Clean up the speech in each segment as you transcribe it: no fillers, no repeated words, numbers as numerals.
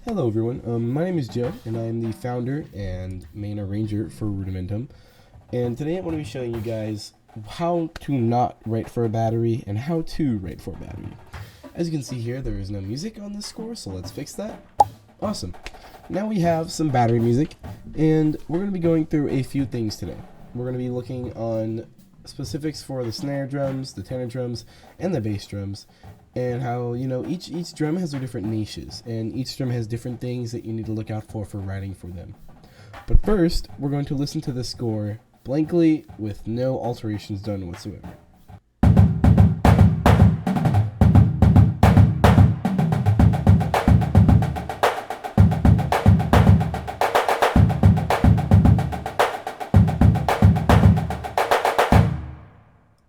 Hello everyone, my name is Joe and I am the founder and main arranger for Rudimentum, and today I'm going to be showing you guys how to not write for a battery and how to write for a battery. As you can see here, there is no music on this score, so let's fix that. Awesome. Now we have some battery music, and we're going to be going through a few things today. We're going to be looking on specifics for the snare drums, the tenor drums, and the bass drums, and how, each drum has their different niches, and each drum has different things that you need to look out for writing for them. But first, we're going to listen to the score blankly with no alterations done whatsoever.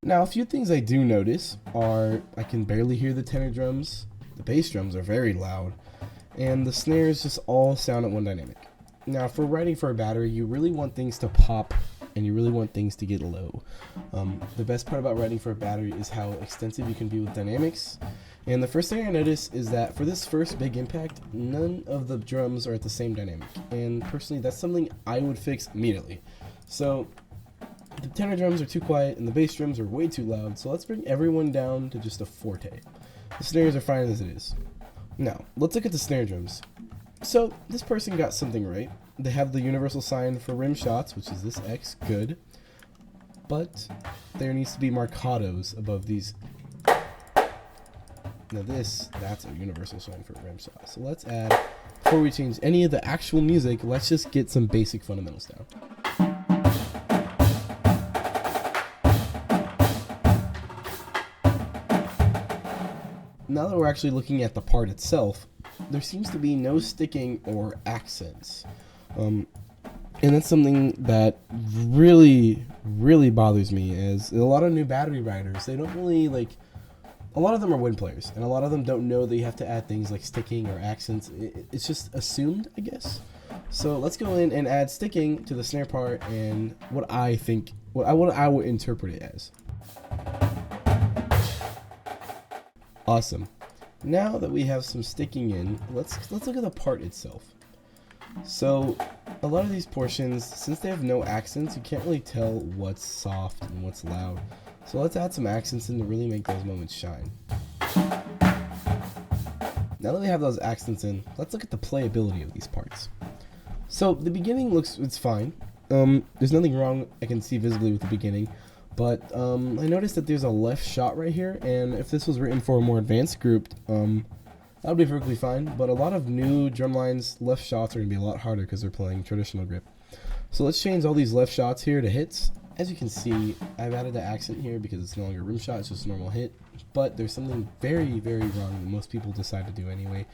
Now, a few things I do notice are I can barely hear the tenor drums, the bass drums are very loud, and the snares just all sound at one dynamic. Now, for writing for a battery, you really want things to pop and you really want things to get low. The best part about writing for a battery is how extensive you can be with dynamics. And the first thing I notice is that for this first big impact, none of the drums are at the same dynamic. And personally, that's something I would fix immediately. So the tenor drums are too quiet and the bass drums are way too loud, so let's bring everyone down to just a forte. The snares are fine as it is. Now, let's look at the snare drums. So, this person got something right. They have the universal sign for rim shots, which is this X, good. But there needs to be marcatos above these. Now that's a universal sign for rim shots. So let's add, before we change any of the actual music, let's just get some basic fundamentals down. Now that we're actually looking at the part itself, there seems to be no sticking or accents. And that's something that really bothers me, as a lot of new battery writers, they don't really a lot of them are wind players, and a lot of them don't know that you have to add things like sticking or accents. It's just assumed, I guess. So let's go in and add sticking to the snare part and what I would interpret it as. Awesome. Now that we have some sticking in, let's look at the part itself. So a lot of these portions, since they have no accents, you can't really tell what's soft and what's loud. So let's add some accents in to really make those moments shine. Now that we have those accents in, let's look at the playability of these parts. So the beginning it's fine. There's nothing wrong I can see visibly with the beginning. But I noticed that there's a left shot right here, and if this was written for a more advanced group, that would be perfectly fine. But a lot of new drumlines, left shots are going to be a lot harder because they're playing traditional grip. So let's change all these left shots here to hits. As you can see, I've added an accent here because it's no longer a rim shot, it's just a normal hit. But there's something very wrong that most people decide to do anyway.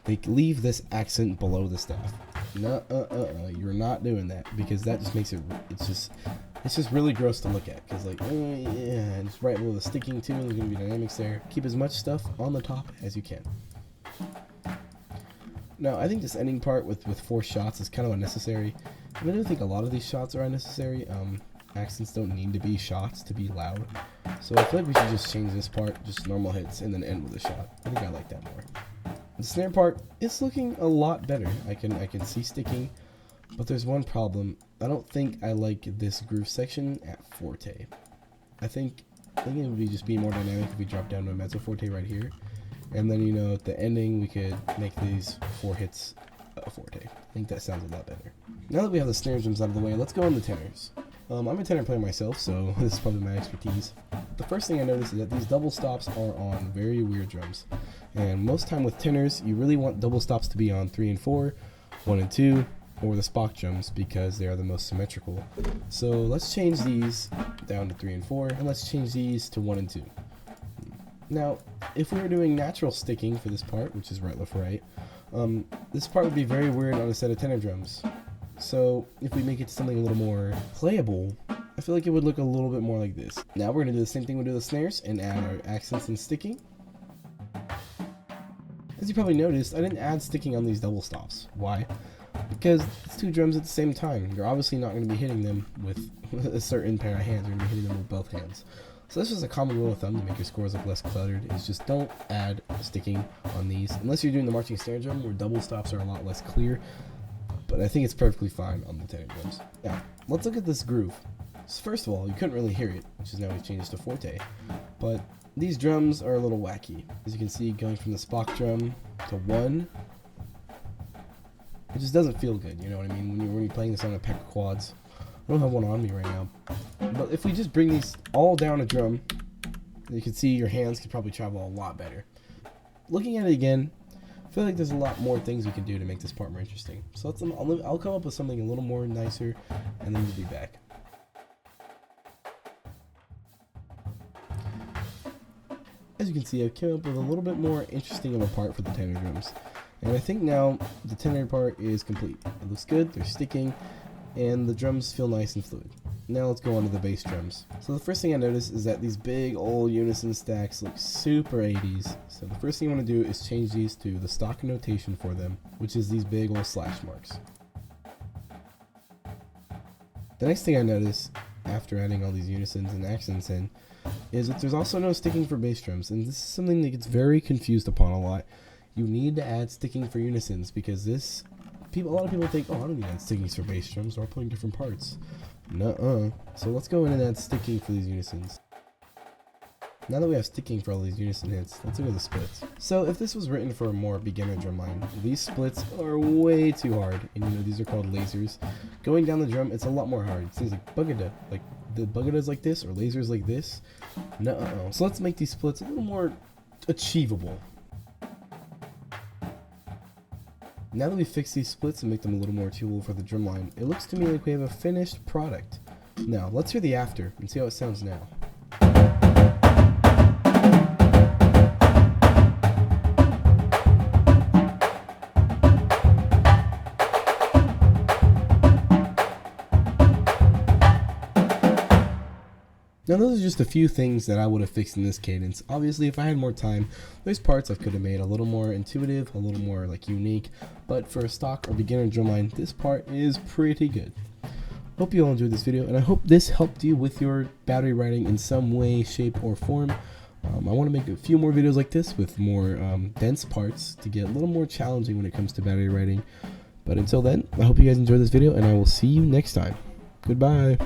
They leave this accent below the staff. No, you're not doing that, because that just makes it's just really gross to look at, because yeah, just right below the sticking too, there's going to be dynamics there. Keep as much stuff on the top as you can. Now, I think this ending part with 4 shots is kind of unnecessary, and I do think a lot of these shots are unnecessary. Accents don't need to be shots to be loud, so I feel like we should just change this part, just normal hits, and then end with a shot. I think I like that more. The snare part is looking a lot better. I can see sticking, but there's one problem. I don't think I like this groove section at forte. I think it would just be more dynamic if we drop down to a mezzo forte right here, and then at the ending we could make these 4 hits a forte. I think that sounds a lot better. Now that we have the snare drums out of the way, let's go on the tenors. I'm a tenor player myself, so this is probably my expertise. The first thing I noticed is that these double stops are on very weird drums, and most time with tenors you really want double stops to be on 3 and 4, 1 and 2, or the Spock drums, because they are the most symmetrical. So let's change these down to 3 and 4, and let's change these to 1 and 2. Now, if we were doing natural sticking for this part, which is right, left, right, this part would be very weird on a set of tenor drums. So if we make it something a little more playable, I feel like it would look a little bit more like this. Now we're going to do the same thing we do with the snares and add our accents and sticking. As you probably noticed, I didn't add sticking on these double stops. Why? Because it's 2 drums at the same time. You're obviously not going to be hitting them with a certain pair of hands. You're going to be hitting them with both hands. So this is a common rule of thumb to make your scores look less cluttered, is just don't add sticking on these, unless you're doing the marching snare drum where double stops are a lot less clear, but I think it's perfectly fine on the tenor drums. Now, let's look at this groove. So first of all, you couldn't really hear it, which is now we've changed to forte, but these drums are a little wacky. As you can see, going from the Spock drum to 1, it just doesn't feel good, you know what I mean, when you're playing this on a pack of quads. I don't have one on me right now, but if we just bring these all down a drum, you can see your hands could probably travel a lot better. Looking at it again, I feel like there's a lot more things we can do to make this part more interesting. So I'll come up with something a little more nicer, and then we'll be back. As you can see, I've come up with a little bit more interesting of a part for the tenor drums. And I think now the tenor part is complete. It looks good, they're sticking, and the drums feel nice and fluid. Now let's go on to the bass drums. So the first thing I noticed is that these big old unison stacks look super 80s. So the first thing you want to do is change these to the stock notation for them, which is these big old slash marks. The next thing I noticed after adding all these unisons and accents in is that there's also no sticking for bass drums, and this is something that gets very confused upon a lot. You need to add sticking for unisons because a lot of people think, oh, I don't need to add stickings for bass drums, or I'm playing different parts. Nuh-uh. So let's go in and add sticking for these unisons. Now that we have sticking for all these unison hits, let's look at the splits. So if this was written for a more beginner drumline, these splits are way too hard, and you know these are called lasers. Going down the drum, it's a lot more hard. It seems like bugada, like the bugada's like this, or lasers like this. Nuh-uh. So let's make these splits a little more achievable. Now that we've fixed these splits and make them a little more achievable for the drumline, it looks to me like we have a finished product. Now, let's hear the after and see how it sounds now. Now those are just a few things that I would have fixed in this cadence. Obviously, if I had more time, there's parts I could have made a little more intuitive, a little more like unique, but for a stock or beginner drumline, this part is pretty good. Hope you all enjoyed this video, and I hope this helped you with your battery writing in some way, shape, or form. I want to make a few more videos like this with more dense parts to get a little more challenging when it comes to battery writing. But until then, I hope you guys enjoyed this video, and I will see you next time. Goodbye.